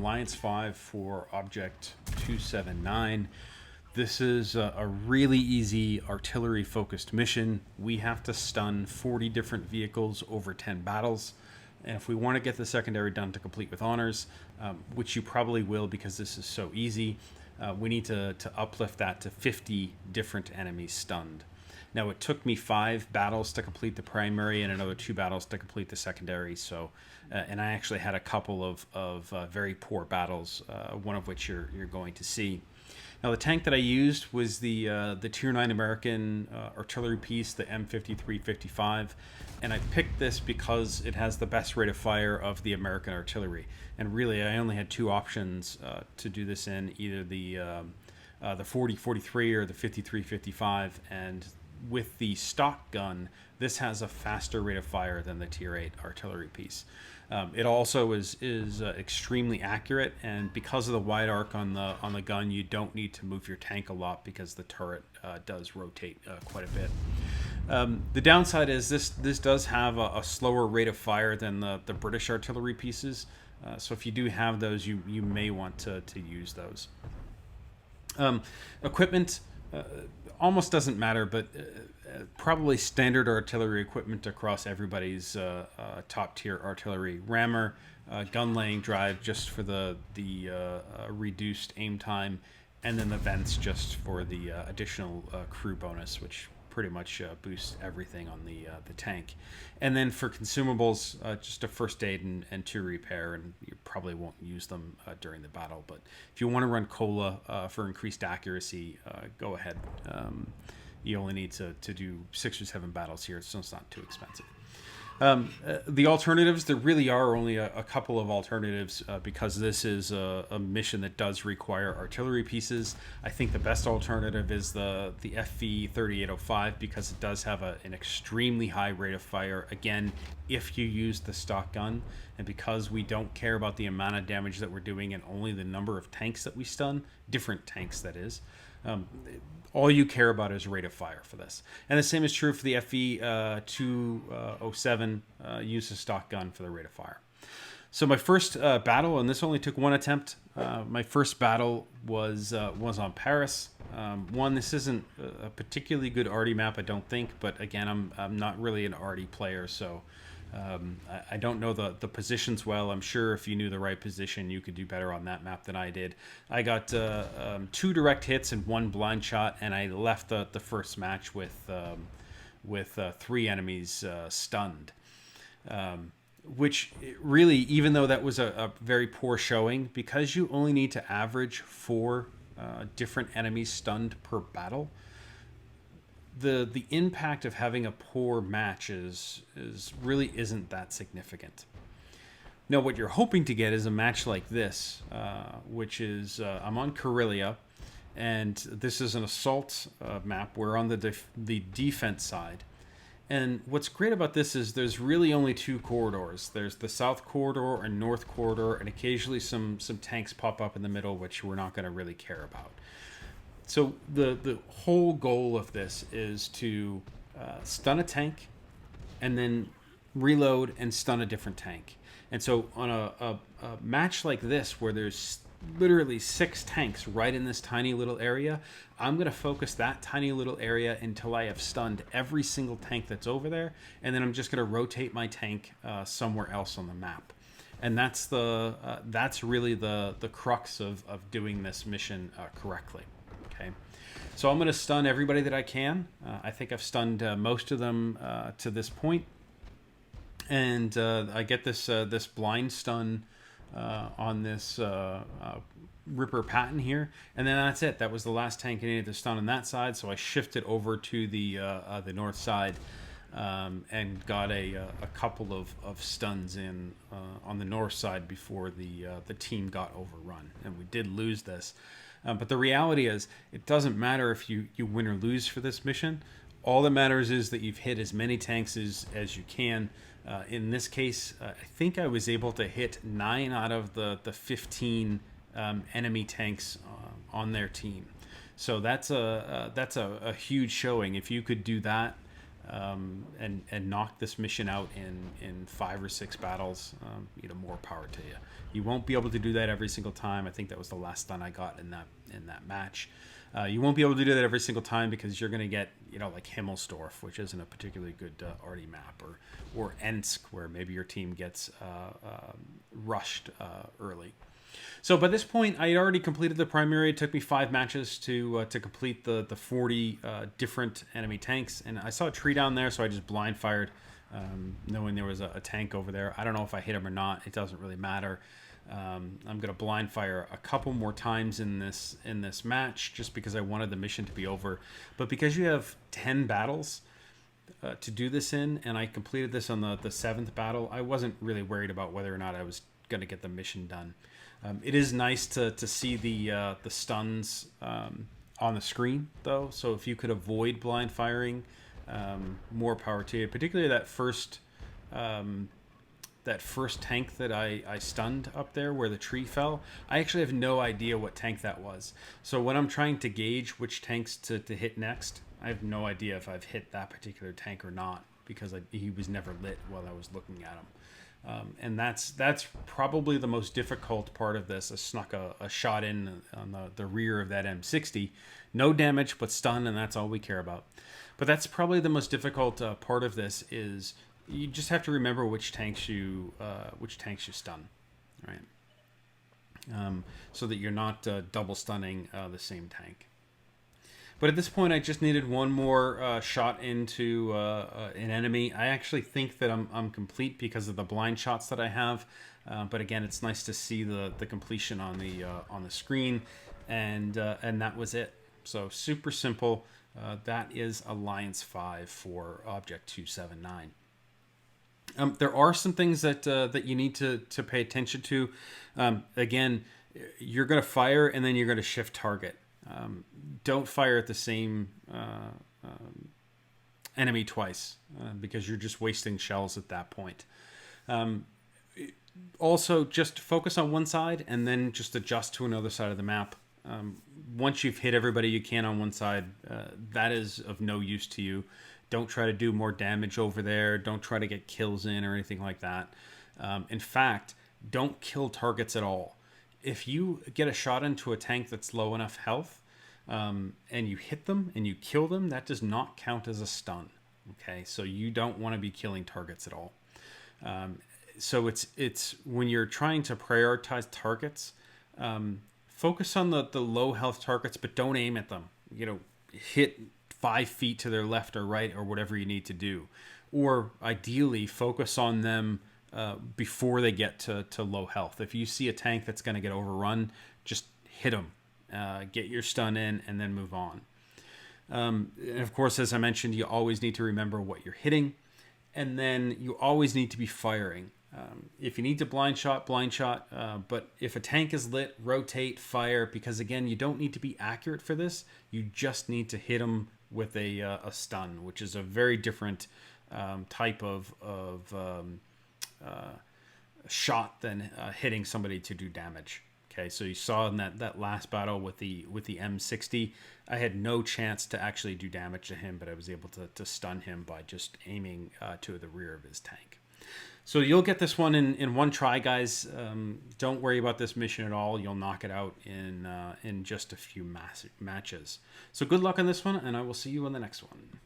Alliance-5 for Object 279. This is a really easy artillery-focused mission. We have to stun 40 different vehicles over 10 battles. And if we want to get the secondary done to complete with honors, which you probably will because this is so easy, we need to uplift that to 50 different enemies stunned. Now, it took me 5 battles to complete the primary and another 2 battles to complete the secondary. So, and I actually had a couple of very poor battles, one of which you're going to see. Now, the tank that I used was the Tier 9 American artillery piece, the M5355, and I picked this because it has the best rate of fire of the American artillery. And really, I only had 2 options to do this in, either the 4043 or the 5355, and with the stock gun, this has a faster rate of fire than the Tier 8 artillery piece. It also is extremely accurate, and because of the wide arc on the gun, you don't need to move your tank a lot because the turret does rotate quite a bit. The downside is this does have a slower rate of fire than the British artillery pieces, so if you do have those, you may want to use those. Equipment almost doesn't matter, but probably standard artillery equipment across everybody's top tier artillery. Rammer, gun laying drive just for the reduced aim time, and then the vents just for the additional crew bonus, which pretty much boosts everything on the tank. And then for consumables, just a first aid and 2 repair, and you probably won't use them during the battle. But if you want to run cola for increased accuracy, go ahead. You only need to do 6 or 7 battles here, so it's not too expensive. The alternatives, there really are only a couple of alternatives because this is a mission that does require artillery pieces. I think the best alternative is the FV 3805 because it does have an extremely high rate of fire, again, if you use the stock gun, and because we don't care about the amount of damage that we're doing and only the number of tanks that we stun, different tanks that is, all you care about is rate of fire for this. And the same is true for the FV 207, use a stock gun for the rate of fire. So my first battle, and this only took 1 attempt, my first battle was on Paris. This isn't a particularly good arty map, I don't think, but again, I'm not really an arty player, so I don't know the positions well. I'm sure if you knew the right position, you could do better on that map than I did. I got 2 direct hits and 1 blind shot, and I left the first match with 3 enemies stunned. Which really, even though that was a very poor showing, because you only need to average 4 different enemies stunned per battle, the impact of having a poor match is really isn't that significant. Now, what you're hoping to get is a match like this, which is I'm on Karelia, and this is an assault map. We're on the defense side, and what's great about this is there's really only 2 corridors. There's the south corridor and north corridor, and occasionally some tanks pop up in the middle, which we're not going to really care about. So the whole goal of this is to stun a tank and then reload and stun a different tank. And so on a match like this, where there's literally 6 tanks right in this tiny little area, I'm going to focus that tiny little area until I have stunned every single tank that's over there, and then I'm just going to rotate my tank somewhere else on the map. And that's really the crux of doing this mission correctly. Okay, so I'm going to stun everybody that I can. I think I've stunned most of them to this point, and I get this blind stun on this Ripper Patton here, and then that's it. That was the last tank I needed to stun on that side, so I shifted over to the north side and got a couple of stuns in on the north side before the team got overrun, and we did lose this. But the reality is, it doesn't matter if you win or lose for this mission. All that matters is that you've hit as many tanks as you can. In this case, I think I was able to hit 9 out of the 15 enemy tanks on their team. So that's a huge showing. If you could do that, and knock this mission out in 5 or 6 battles, more power to you. You won't be able to do that every single time. I think that was the last stun I got in that match. You won't be able to do that every single time because you're going to get, like Himmelsdorf, which isn't a particularly good arty map, or Ensk, where maybe your team gets rushed early. So by this point, I had already completed the primary. It took me 5 matches to complete the 40 different enemy tanks, and I saw a tree down there, so I just blind fired, knowing there was a tank over there. I don't know if I hit him or not. It doesn't really matter. I'm going to blind fire a couple more times in this match, just because I wanted the mission to be over. But because you have 10 battles to do this in, and I completed this on the 7th battle, I wasn't really worried about whether or not I was going to get the mission done. It is nice to see the stuns on the screen, though. So if you could avoid blind firing, more power to you. Particularly that first tank that I stunned up there where the tree fell. I actually have no idea what tank that was. So when I'm trying to gauge which tanks to hit next, I have no idea if I've hit that particular tank or not, because he was never lit while I was looking at him. And that's probably the most difficult part of this. I snuck a shot in on the rear of that M60. No damage, but stun, and that's all we care about. But that's probably the most difficult part of this, is you just have to remember which tanks you stun, right? So that you're not double stunning the same tank. But at this point, I just needed one more shot into an enemy. I actually think that I'm complete because of the blind shots that I have. But again, it's nice to see the completion on the screen, and that was it. So super simple. That is Alliance-5 for Object 279. There are some things that you need to pay attention to. Again, you're going to fire and then you're going to shift target. Don't fire at the same enemy twice, because you're just wasting shells at that point. Also, just focus on one side and then just adjust to another side of the map. Once you've hit everybody you can on one side, that is of no use to you. Don't try to do more damage over there. Don't try to get kills in or anything like that. In fact, don't kill targets at all. If you get a shot into a tank that's low enough health, and you hit them and you kill them, that does not count as a stun. Okay, so you don't want to be killing targets at all. So it's when you're trying to prioritize targets, focus on the low health targets, but don't aim at them. Hit 5 feet to their left or right, or whatever you need to do. Or ideally, focus on them before they get to low health. If you see a tank that's going to get overrun, just hit them. Get your stun in, and then move on. And of course, as I mentioned, you always need to remember what you're hitting, and then you always need to be firing. If you need to blind shot, but if a tank is lit, rotate, fire, because again, you don't need to be accurate for this. You just need to hit them with a stun, which is a very different type of shot than hitting somebody to do damage. Okay, so you saw in that last battle with the M60, I had no chance to actually do damage to him, but I was able to stun him by just aiming to the rear of his tank. So you'll get this one in one try, guys. Don't worry about this mission at all. You'll knock it out in just a few matches. So good luck on this one, and I will see you on the next one.